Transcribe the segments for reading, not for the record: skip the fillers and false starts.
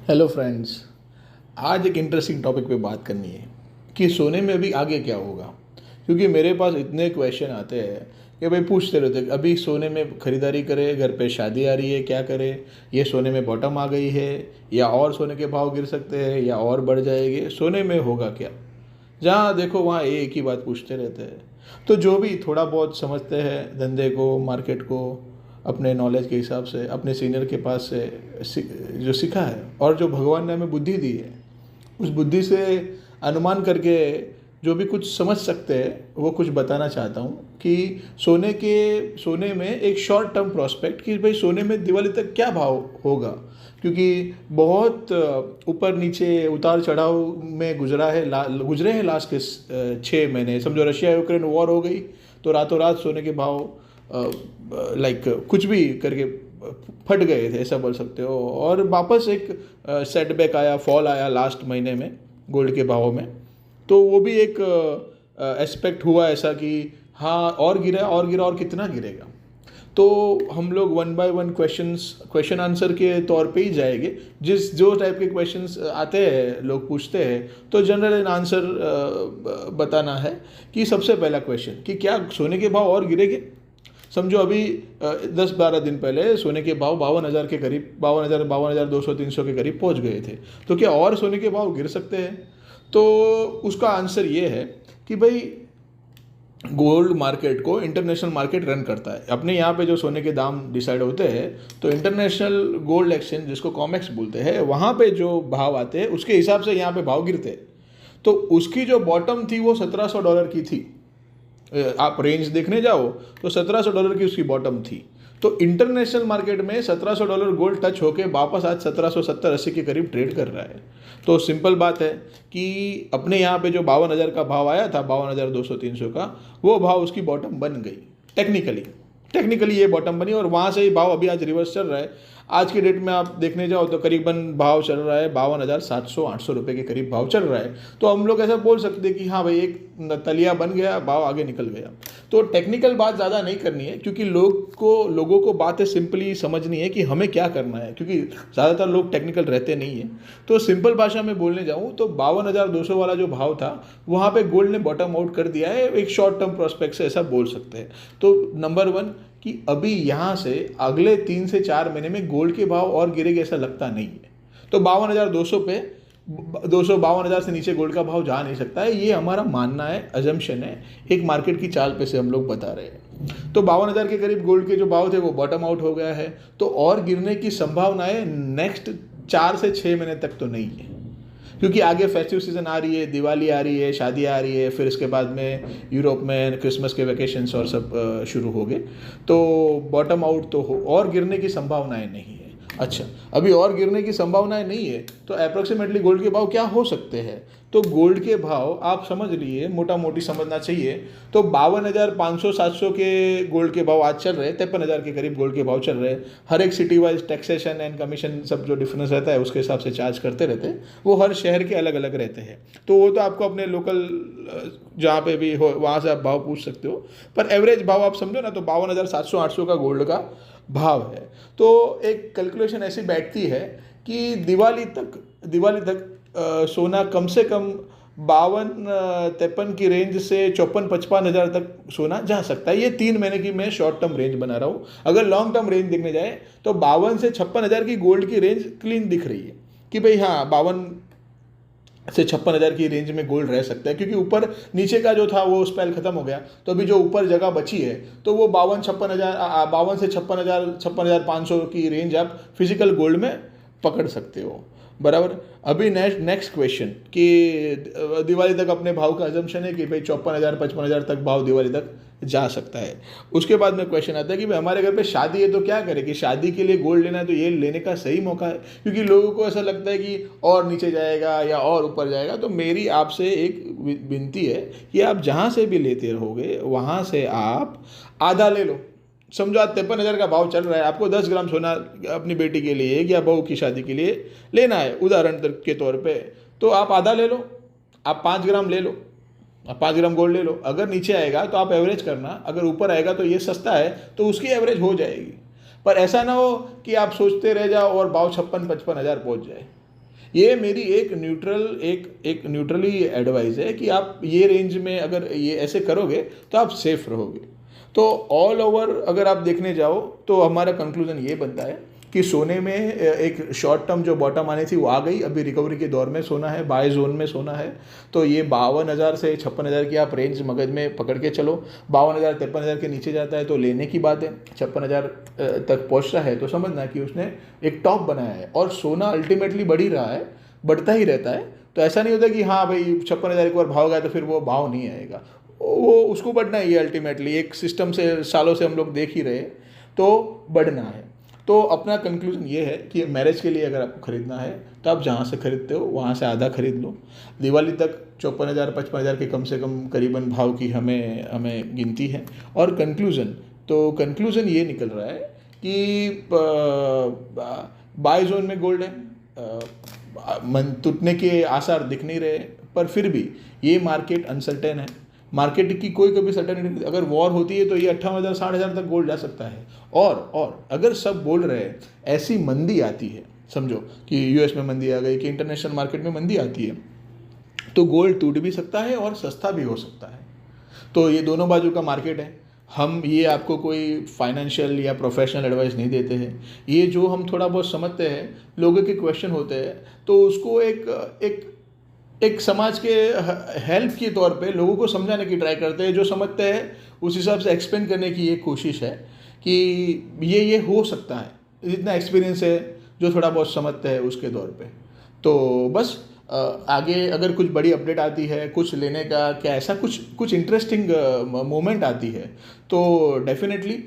Hello friends. आज एक interesting topic पे बात करनी है कि सोने में अभी आगे क्या होगा। क्योंकि मेरे पास इतने क्वेश्चन आते हैं कि भाई पूछते रहते हैं अभी सोने में ख़रीदारी करें, घर पे शादी आ रही है, क्या करें, ये सोने में बॉटम आ गई है या और सोने के भाव गिर सकते हैं या और बढ़ जाएंगे, सोने में होगा क्या। जहाँ देखो वहाँ एक ही बात पूछते रहते हैं। तो जो भी थोड़ा बहुत समझते हैं धंधे को, मार्केट को, अपने नॉलेज के हिसाब से, अपने सीनियर के पास से जो सीखा है और जो भगवान ने हमें बुद्धि दी है, उस बुद्धि से अनुमान करके जो भी कुछ समझ सकते हैं वो कुछ बताना चाहता हूँ कि सोने में एक शॉर्ट टर्म प्रोस्पेक्ट कि भाई सोने में दिवाली तक क्या भाव होगा। क्योंकि बहुत ऊपर नीचे उतार चढ़ाव में गुजरे हैं लास्ट के 6 महीने। समझो रशिया यूक्रेन वॉर हो गई तो रातों रात सोने के भाव लाइक कुछ भी करके फट गए थे, ऐसा बोल सकते हो। और वापस एक सेटबैक आया, फॉल आया लास्ट महीने में गोल्ड के भाव में। तो वो भी एक एस्पेक्ट हुआ ऐसा कि हाँ और गिरा और गिरा और कितना गिरेगा। तो हम लोग one by one question answer के तौर पे ही जाएंगे। जो टाइप के क्वेश्चंस आते हैं, लोग पूछते हैं, तो जनरल आंसर बताना है कि सबसे पहला क्वेश्चन कि क्या सोने के भाव और गिरेंगे। समझो अभी 10-12 दिन पहले सोने के भाव 52,000 के करीब, 52,200-300 के करीब पहुंच गए थे। तो क्या और सोने के भाव गिर सकते हैं? तो उसका आंसर ये है कि भाई गोल्ड मार्केट को इंटरनेशनल मार्केट रन करता है। अपने यहाँ पे जो सोने के दाम डिसाइड होते हैं तो इंटरनेशनल गोल्ड एक्सचेंज, जिसको कॉमेक्स बोलते हैं, वहाँ पे जो भाव आते हैं उसके हिसाब से यहाँ पे भाव गिरते हैं। तो उसकी जो बॉटम थी वो $1,700 की थी। आप रेंज देखने जाओ तो $1,700 की उसकी बॉटम थी। तो इंटरनेशनल मार्केट में $1,700 गोल्ड टच होके वापस आज 1,770-80 के करीब ट्रेड कर रहा है। तो सिंपल बात है कि अपने यहाँ पे जो 52,000 का भाव आया था, 52,200-300 का, वो भाव उसकी बॉटम बन गई। टेक्निकली ये बॉटम बनी और वहाँ से ही भाव अभी आज रिवर्स चल रहा है। आज की डेट में आप देखने जाओ तो करीबन भाव चल रहा है 52,700-800 रुपये के करीब भाव चल रहा है। तो हम लोग ऐसा बोल सकते हैं कि हाँ भाई एक तलिया बन गया, भाव आगे निकल गया। तो टेक्निकल बात ज़्यादा नहीं करनी है क्योंकि लोगों को बातें सिंपली समझनी है कि हमें क्या करना है, क्योंकि ज़्यादातर लोग टेक्निकल रहते नहीं हैं। तो सिंपल भाषा में बोलने जाऊँ तो 52,200 वाला जो भाव था वहाँ पे गोल्ड ने बॉटम आउट कर दिया है, एक शॉर्ट टर्म प्रोस्पेक्ट से ऐसा बोल सकते हैं। तो नंबर 1 कि अभी यहाँ से अगले 3 से 4 महीने में गोल्ड के भाव और गिरेगा ऐसा लगता नहीं है। तो 52,200 पे 52,000 से नीचे गोल्ड का भाव जा नहीं सकता है, ये हमारा मानना है, अजम्पशन है, एक मार्केट की चाल पे से हम लोग बता रहे हैं। तो 52,000 के करीब गोल्ड के जो भाव थे वो बॉटम आउट हो गया है। तो और गिरने की संभावनाएं नेक्स्ट 4 से 6 महीने तक तो नहीं है, क्योंकि आगे फेस्टिव सीजन आ रही है, दिवाली आ रही है, शादी आ रही है, फिर इसके बाद में यूरोप में क्रिसमस के वैकेशंस और सब शुरू हो गए। तो बॉटम आउट तो हो, और गिरने की संभावनाएं नहीं है। अच्छा, अभी और गिरने की संभावनाएं नहीं है तो अप्रोक्सीमेटली गोल्ड के भाव क्या हो सकते हैं? तो गोल्ड के भाव आप समझ लिए, मोटा मोटी समझना चाहिए। तो 52,500-700 के गोल्ड के भाव आज चल रहे हैं, 53,000 के करीब गोल्ड के भाव चल रहे हैं। हर एक city wise taxation and commission सब जो डिफरेंस रहता है उसके हिसाब से चार्ज करते रहते हैं, वो हर शहर के अलग अलग रहते हैं। तो वो तो आपको अपने लोकल जहाँ पे भी हो वहाँ से आप भाव पूछ सकते हो, पर एवरेज भाव आप समझो ना तो 52,700-800 का गोल्ड का भाव है। तो एक कैलकुलेशन ऐसी बैठती है कि दिवाली तक सोना कम से कम 52-53 की रेंज से 54-55 हज़ार तक सोना जा सकता है। ये 3 महीने की मैं शॉर्ट टर्म रेंज बना रहा हूँ। अगर लॉन्ग टर्म रेंज देखने जाए तो 52 से 56 हज़ार की गोल्ड की रेंज क्लीन दिख रही है कि भाई हाँ 52 से 56 हज़ार की रेंज में गोल्ड रह सकता है, क्योंकि ऊपर नीचे का जो था वो स्पेल खत्म हो गया। तो अभी जो ऊपर जगह बची है तो वो 52 से 56,500 की रेंज आप फिजिकल गोल्ड में पकड़ सकते हो, बराबर। अभी नेक्स्ट क्वेश्चन कि दिवाली तक अपने भाव का अजम्पशन है कि भाई 54,000-55,000 तक भाव दिवाली तक जा सकता है। उसके बाद में क्वेश्चन आता है कि भाई हमारे घर पे शादी है तो क्या करें, कि शादी के लिए गोल्ड लेना है तो ये लेने का सही मौका है, क्योंकि लोगों को ऐसा लगता है कि और नीचे जाएगा या और ऊपर जाएगा। तो मेरी आपसे एक विनती है कि आप जहाँ से भी लेते रहोगे वहाँ से आप आधा ले लो। समझो आज 53,000 का भाव चल रहा है, आपको 10 ग्राम सोना अपनी बेटी के लिए या बहू की शादी के लिए लेना है उदाहरण के तौर पे, तो आप आधा ले लो, आप 5 ग्राम ले लो, आप 5 ग्राम गोल्ड ले लो। अगर नीचे आएगा तो आप एवरेज करना, अगर ऊपर आएगा तो ये सस्ता है तो उसकी एवरेज हो जाएगी। पर ऐसा ना हो कि आप सोचते रह जाओ और भाव 56-55 हज़ार पहुँच जाए। ये मेरी एक न्यूट्रली एडवाइस है कि आप ये रेंज में अगर ये ऐसे करोगे तो आप सेफ रहोगे। तो ऑल ओवर अगर आप देखने जाओ तो हमारा कंक्लूजन ये बनता है कि सोने में एक शॉर्ट टर्म जो बॉटम आनी थी वो आ गई, अभी रिकवरी के दौर में सोना है, बाय जोन में सोना है। तो ये 52,000 से 56,000 की आप रेंज मगज में पकड़ के चलो। 52,000 53,000 के नीचे जाता है तो लेने की बात है। 56,000 तक पहुँच रहा है तो समझना कि उसने एक टॉप बनाया है, और सोना अल्टीमेटली बढ़ ही रहा है, बढ़ता ही रहता है। तो ऐसा नहीं होता कि हाँ भाई 56,000 एक बार भाव गया तो फिर वो भाव नहीं आएगा, वो उसको बढ़ना ही है अल्टीमेटली। एक सिस्टम से सालों से हम लोग देख ही रहे, तो बढ़ना है। तो अपना कंक्लूजन ये है कि मैरिज के लिए अगर आपको ख़रीदना है तो आप जहाँ से ख़रीदते हो वहाँ से आधा ख़रीद लो। दिवाली तक 54,000 55,000 के कम से कम करीबन भाव की हमें गिनती है। और कंक्लूज़न ये निकल रहा है कि बाय जोन में गोल्ड है, मन टूटने के आसार दिख नहीं रहे, पर फिर भी ये मार्केट अनसर्टेन है। मार्केट की कोई कभी सर्टेनिटी, अगर वॉर होती है तो ये 58,000 60,000 तक गोल्ड जा सकता है। और अगर सब बोल रहे हैं ऐसी मंदी आती है, समझो कि यूएस में मंदी आ गई, कि इंटरनेशनल मार्केट में मंदी आती है, तो गोल्ड टूट भी सकता है और सस्ता भी हो सकता है। तो ये दोनों बाजू का मार्केट है। हम ये आपको कोई फाइनेंशियल या प्रोफेशनल एडवाइस नहीं देते हैं। ये जो हम थोड़ा बहुत समझते हैं, लोगों के क्वेश्चन होते हैं, तो उसको एक समाज के हेल्प के तौर पे लोगों को समझाने की ट्राई करते हैं। जो समझते हैं उस हिसाब से एक्सप्लेन करने की एक कोशिश है कि ये हो सकता है, जितना एक्सपीरियंस है, जो थोड़ा बहुत समझते हैं उसके तौर पे। तो बस आगे अगर कुछ बड़ी अपडेट आती है, कुछ लेने का क्या ऐसा कुछ इंटरेस्टिंग मोमेंट आती है, तो डेफिनेटली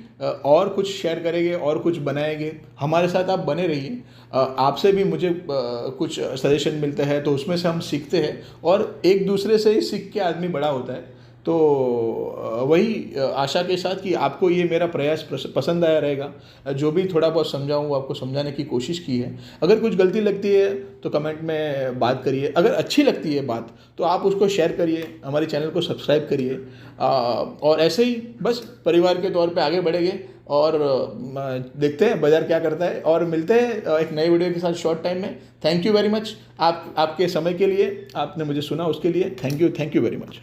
और कुछ शेयर करेंगे और कुछ बनाएंगे। हमारे साथ आप बने रहिए। आपसे भी मुझे कुछ सजेशन मिलते हैं तो उसमें से हम सीखते हैं, और एक दूसरे से ही सीख के आदमी बड़ा होता है। तो वही आशा के साथ कि आपको ये मेरा प्रयास पसंद आया रहेगा। जो भी थोड़ा बहुत समझाऊँ वो आपको समझाने की कोशिश की है। अगर कुछ गलती लगती है तो कमेंट में बात करिए। अगर अच्छी लगती है बात तो आप उसको शेयर करिए, हमारे चैनल को सब्सक्राइब करिए, और ऐसे ही बस परिवार के तौर पे आगे बढ़ेंगे। और देखते हैं बाज़ार क्या करता है, और मिलते हैं एक नई वीडियो के साथ शॉर्ट टाइम में। थैंक यू वेरी मच आपके समय के लिए, आपने मुझे सुना उसके लिए थैंक यू वेरी मच।